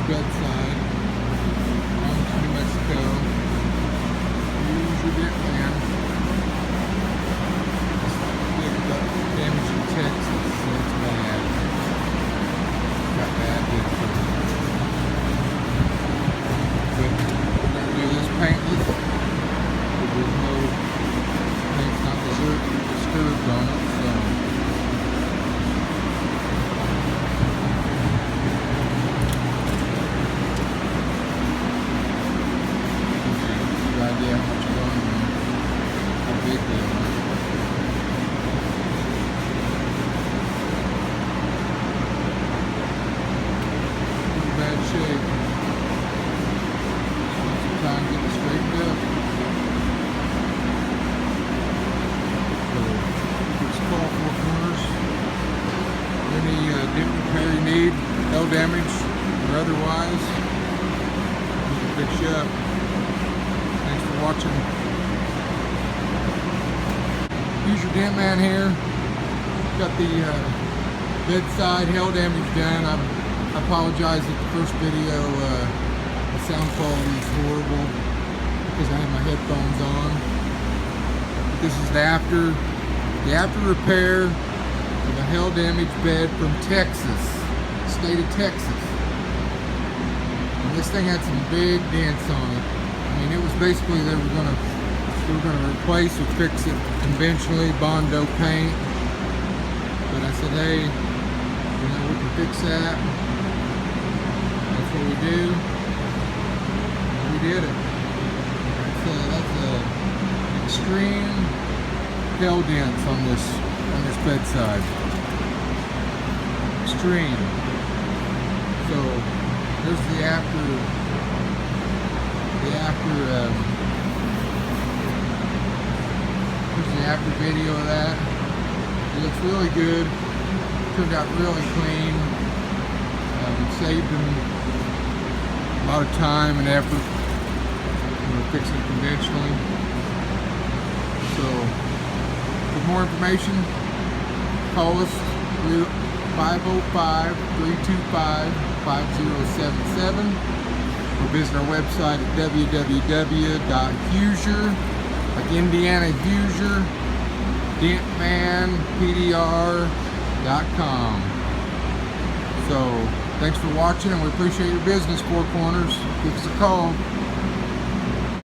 bedside. Farmington, New Mexico. Use your dent man. Big damage in Texas, so it's bad. Got bad dent. But we're going to do this paintless. There's no paint's not disturbed on it, so. Idea how much going on, how big they are. In bad shape. Spend some time getting it straightened up. So, fix all four corners. Any dent repair you need, no damage or otherwise, we can fix you up. Thanks for watching. Use your dent man here. Got the bedside hail damage done. I apologize that the first video the sound quality is horrible because I have my headphones on. But this is the after repair of a hail damage bed from Texas, state of Texas. And this thing had some big dents on it. I mean, it was basically they were gonna replace or fix it conventionally, Bondo paint. But I said, hey, you know, we can fix that. That's what we do. And we did it. That's a extreme hail dents on this bedside. Extreme. So there's the after video of that. It looks really good. Turned out really clean. Saved them a lot of time and effort. We're fixing it conventionally. So, for more information, call us 505-325-5077. Or visit our website at www.Hoosier, like Indiana Hoosier, dentmanpdr.com. So, thanks for watching, and we appreciate your business, Four Corners. Give us a call.